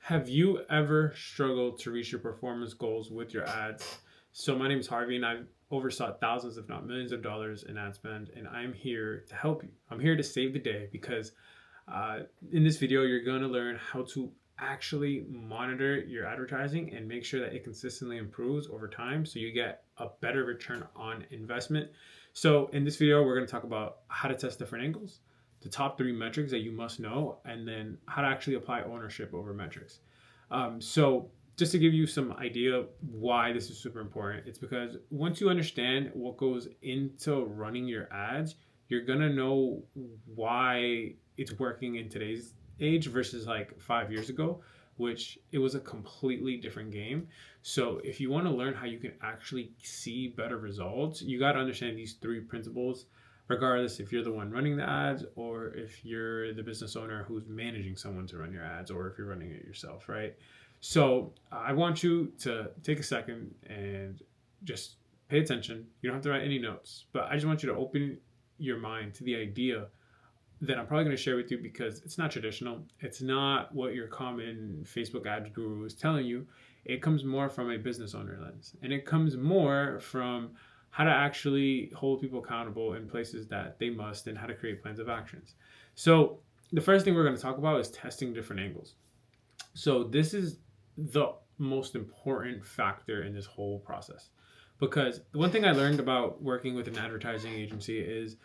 Have you ever struggled to reach your performance goals with your ads? So my name is Harvey and I've oversaw thousands, if not millions of dollars in ad spend, and I'm here to help you. I'm here to save the day because uh, in this video, you're going to learn how to actually monitor your advertising and make sure that it consistently improves over time so you get a better return on investment. So in this video, we're going to talk about how to test different angles, the top three metrics that you must know, and then how to actually apply ownership over metrics. So just to give you some idea why this is super important, it's because once you understand what goes into running your ads, you're gonna know why it's working in today's age versus like 5 years ago, which it was a completely different game. So if you want to learn how you can actually see better results, you got to understand these three principles, regardless if you're the one running the ads or if you're the business owner who's managing someone to run your ads or if you're running it yourself, right? So I want you to take a second and just pay attention. You don't have to write any notes, but I just want you to open your mind to the idea that I'm probably going to share with you because it's not traditional. It's not what your common Facebook ads guru is telling you. It comes more from a business owner lens, and it comes more from how to actually hold people accountable in places that they must and how to create plans of actions. So the first thing we're going to talk about is testing different angles. So this is the most important factor in this whole process, because the one thing I learned about working with an advertising agency is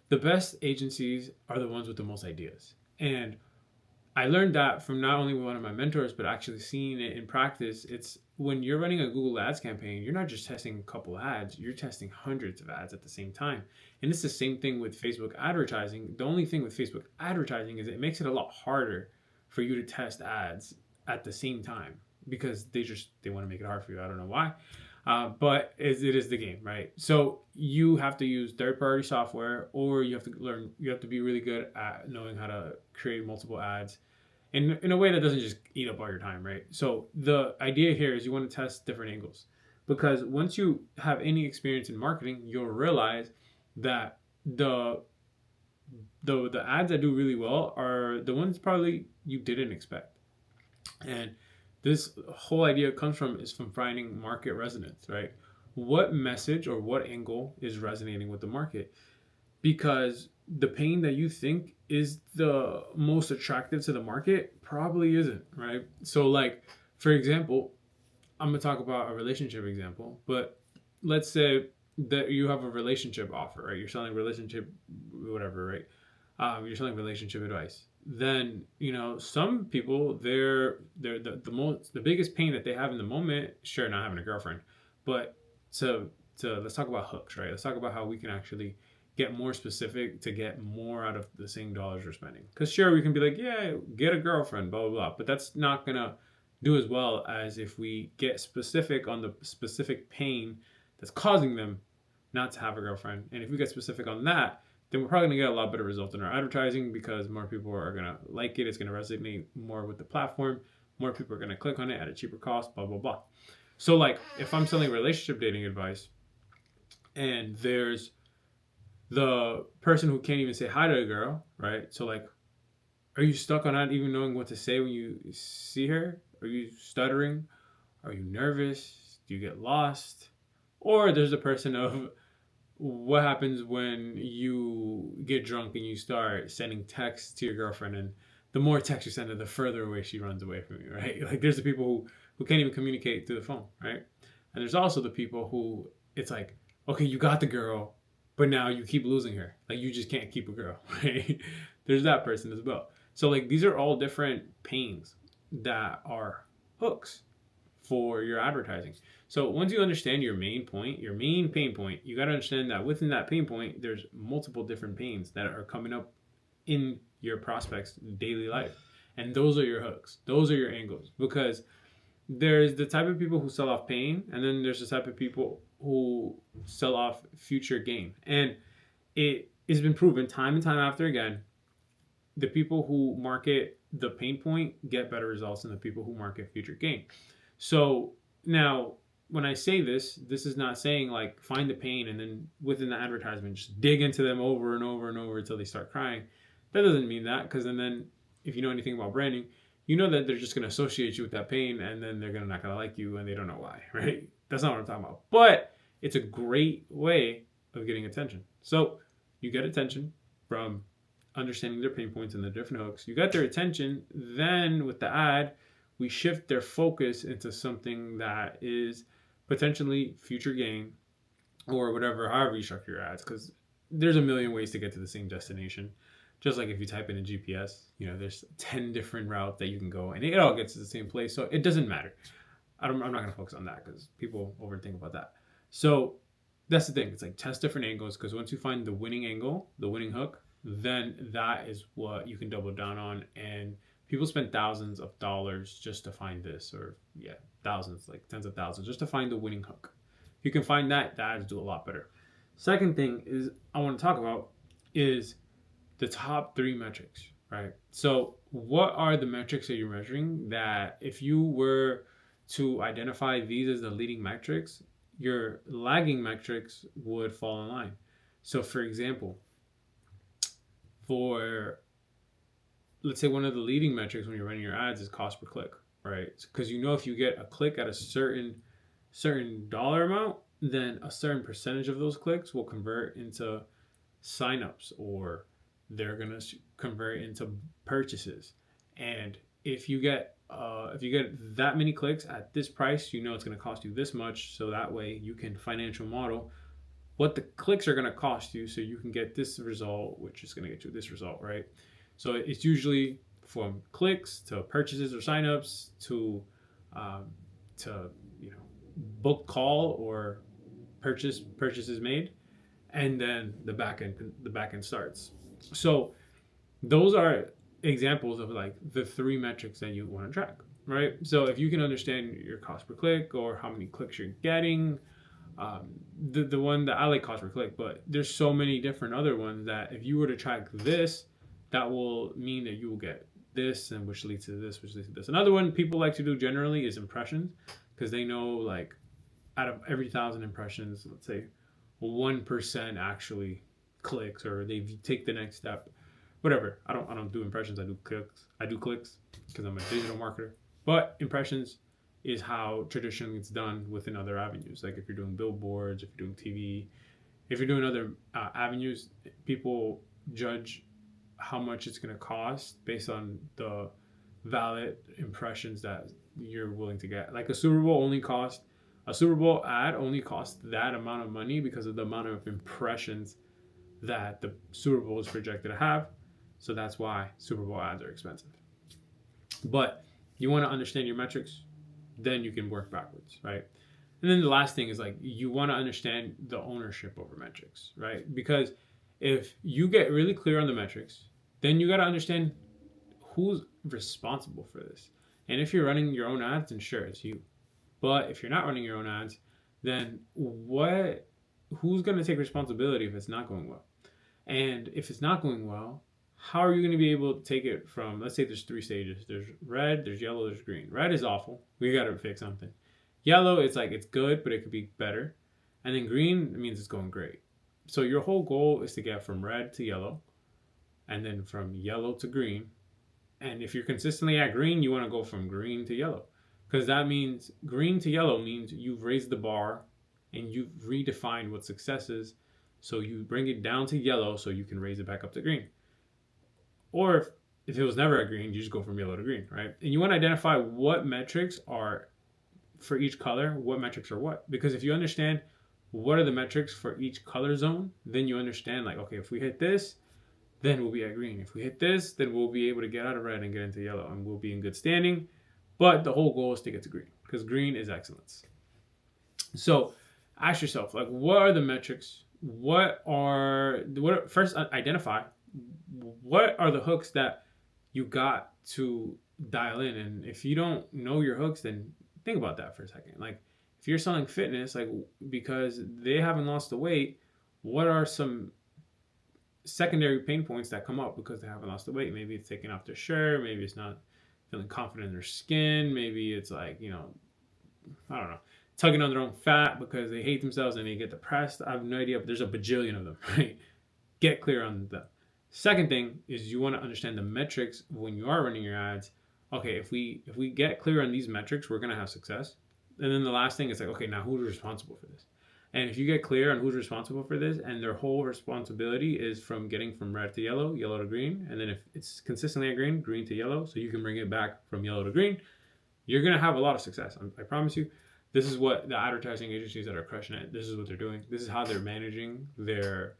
the best agencies are the ones with the most ideas. And I learned that from not only one of my mentors, but actually seeing it in practice. It's when you're running a Google Ads campaign, you're not just testing a couple ads, you're testing hundreds of ads at the same time. And it's the same thing with Facebook advertising. The only thing with Facebook advertising is it makes it a lot harder for you to test ads at the same time because they want to make it hard for you. I don't know why. But it is the game, right? So you have to use third-party software, or you have to learn. You have to be really good at knowing how to create multiple ads, in a way that doesn't just eat up all your time, right? So the idea here is you want to test different angles, because once you have any experience in marketing, you'll realize that the ads that do really well are the ones probably you didn't expect. And this whole idea comes from finding market resonance, right? What message or what angle is resonating with the market? Because the pain that you think is the most attractive to the market probably isn't, right? So like, for example, I'm gonna talk about a relationship example, but let's say that you have a relationship offer, right? You're selling relationship, whatever, right? You're selling relationship advice. Then some people they're the biggest pain that they have in the moment. Sure, not having a girlfriend, but to let's talk about hooks, right? Let's talk about how we can actually get more specific to get more out of the same dollars we're spending. Because sure, we can be like, yeah, get a girlfriend, blah blah blah, but that's not gonna do as well as if we get specific on the specific pain that's causing them not to have a girlfriend. And if we get specific on that, then we're probably going to get a lot better results in our advertising because more people are going to like it. It's going to resonate more with the platform. More people are going to click on it at a cheaper cost, blah, blah, blah. So like if I'm selling relationship dating advice and there's the person who can't even say hi to a girl, right? So like, are you stuck on not even knowing what to say when you see her? Are you stuttering? Are you nervous? Do you get lost? Or there's the person of what happens when you get drunk and you start sending texts to your girlfriend, and the more texts you send her, the further away she runs away from you, right? Like there's the people who can't even communicate through the phone, right? And there's also the people who it's like, okay, you got the girl, but now you keep losing her. Like you just can't keep a girl, right? There's that person as well. So like these are all different pains that are hooks for your advertising. So once you understand your main point, your main pain point, you got to understand that within that pain point, there's multiple different pains that are coming up in your prospects' daily life. And those are your hooks. Those are your angles. Because there's the type of people who sell off pain, and then there's the type of people who sell off future gain. And it has been proven time and time after again, the people who market the pain point get better results than the people who market future gain. So now, when I say this is not saying like find the pain and then within the advertisement just dig into them over and over and over until they start crying. That doesn't mean that, because then if you know anything about branding, you know that they're just going to associate you with that pain, and then they're not going to like you, and they don't know why, right? That's not what I'm talking about. But it's a great way of getting attention. So you get attention from understanding their pain points and the different hooks. You got their attention. Then with the ad, we shift their focus into something that is potentially future gain or whatever, however you structure your ads, because there's a million ways to get to the same destination. Just like if you type in a GPS, there's 10 different routes that you can go, and it all gets to the same place. So it doesn't matter. I'm not going to focus on that because people overthink about that. So that's the thing. It's like test different angles, because once you find the winning angle, the winning hook, then that is what you can double down on. And people spend thousands of dollars just to find this, or thousands, like tens of thousands, just to find the winning hook. If you can find that, the ads do a lot better. Second thing is I want to talk about is the top 3 metrics, right? So what are the metrics that you're measuring that if you were to identify these as the leading metrics, your lagging metrics would fall in line? So for example, let's say one of the leading metrics when you're running your ads is cost per click, right? Because if you get a click at a certain dollar amount, then a certain percentage of those clicks will convert into signups, or they're gonna convert into purchases. And if you get that many clicks at this price, it's gonna cost you this much. So that way you can financial model what the clicks are gonna cost you, so you can get this result, which is gonna get you this result, right? So it's usually from clicks to purchases or signups to book call or purchases made, and then the back end starts. So those are examples of like the 3 metrics that you want to track, right? So if you can understand your cost per click or how many clicks you're getting, the one that I like cost per click, but there's so many different other ones that if you were to track this, that will mean that you will get this, and which leads to this, which leads to this. Another one people like to do generally is impressions, because they know like out of every 1,000 impressions, let's say 1% actually clicks, or they take the next step. Whatever. I don't do impressions. I do clicks because I'm a digital marketer. But impressions is how traditionally it's done within other avenues. Like if you're doing billboards, if you're doing TV, if you're doing other avenues, people judge how much it's going to cost based on the valid impressions that you're willing to get. Like a Super Bowl ad only costs that amount of money because of the amount of impressions that the Super Bowl is projected to have. So that's why Super Bowl ads are expensive. But you want to understand your metrics, then you can work backwards, right? And then the last thing is like you want to understand the ownership over metrics, right? Because if you get really clear on the metrics, then you got to understand who's responsible for this. And if you're running your own ads, then sure, it's you. But if you're not running your own ads, then who's going to take responsibility if it's not going well? And if it's not going well, how are you going to be able to take it from, let's say there's 3 stages. There's red, there's yellow, there's green. Red is awful. We got to fix something. Yellow, it's like it's good, but it could be better. And then green, it means it's going great. So your whole goal is to get from red to yellow, and then from yellow to green. And if you're consistently at green, you want to go from green to yellow. Because that means green to yellow means you've raised the bar and you've redefined what success is. So you bring it down to yellow so you can raise it back up to green. Or if it was never at green, you just go from yellow to green, right? And you want to identify what metrics are for each color, what metrics are what. Because if you understand what are the metrics for each color zone, then you understand like, okay, if we hit this, then we'll be at green. If we hit this, then we'll be able to get out of red and get into yellow, and we'll be in good standing. But the whole goal is to get to green, because green is excellence. So ask yourself, like, what are the metrics? First identify what are the hooks that you got to dial in. And if you don't know your hooks, then think about that for a second. Like if you're selling fitness, like because they haven't lost the weight, what are some secondary pain points that come up because they haven't lost the weight? Maybe it's taking off their shirt, maybe it's not feeling confident in their skin, maybe it's like, I don't know, tugging on their own fat because they hate themselves and they get depressed. I have no idea, but there's a bajillion of them, right? Get clear on that. Second thing is you want to understand the metrics when you are running your ads okay, if we get clear on these metrics, we're gonna have success. And then the last thing is like, okay, now who's responsible for this? And if you get clear on who's responsible for this, and their whole responsibility is from getting from red to yellow, yellow to green, and then if it's consistently at green, green to yellow, so you can bring it back from yellow to green, you're gonna have a lot of success. I promise you. This is what the advertising agencies that are crushing it. This is what they're doing. This is how they're managing their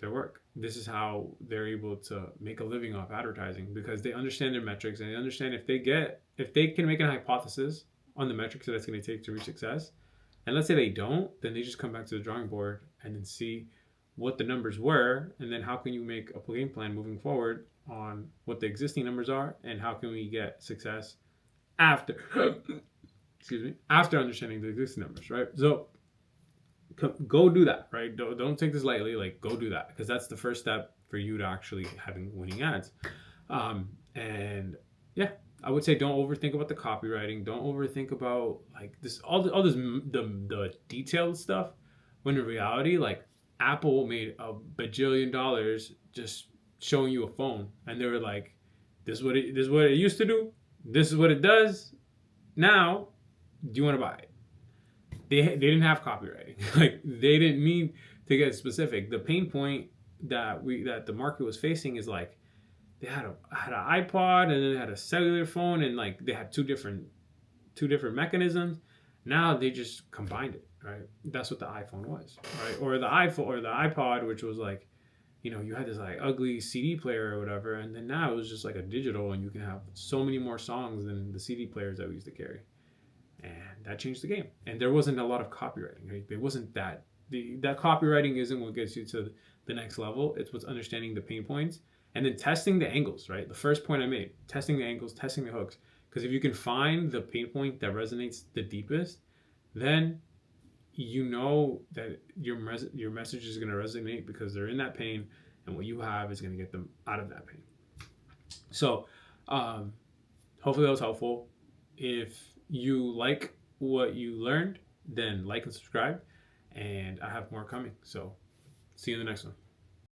work. This is how they're able to make a living off advertising, because they understand their metrics, and they understand if they can make a hypothesis on the metrics that it's going to take to reach success, and let's say they don't, then they just come back to the drawing board and then see what the numbers were, and then how can you make a game plan moving forward on what the existing numbers are, and how can we get success after excuse me, after understanding the existing numbers, right? So go do that, right? Don't take this lightly. Like, go do that, because that's the first step for you to actually having winning ads. And yeah, I would say don't overthink about the copywriting. Don't overthink about like this all this the detailed stuff. When in reality, like, Apple made a bajillion dollars just showing you a phone, and they were like, this is what it used to do. This is what it does. Now, do you want to buy it? They didn't have copywriting. Like, they didn't mean to get specific. The pain point that the market was facing is like, they had an iPod, and then they had a cellular phone, and like they had two different mechanisms. Now they just combined it, right? That's what the iPhone was, right? Or the iPhone or the iPod, which was like, you had this like ugly CD player or whatever, and then now it was just like a digital, and you can have so many more songs than the CD players that we used to carry. And that changed the game. And there wasn't a lot of copywriting, right? There wasn't that. That copywriting isn't what gets you to the next level. It's what's understanding the pain points and then testing the angles, right? The first point I made, testing the angles, testing the hooks. Because if you can find the pain point that resonates the deepest, then you know that your message is going to resonate, because they're in that pain, and what you have is going to get them out of that pain. So hopefully that was helpful. If you like what you learned, then like and subscribe, and I have more coming. So see you in the next one.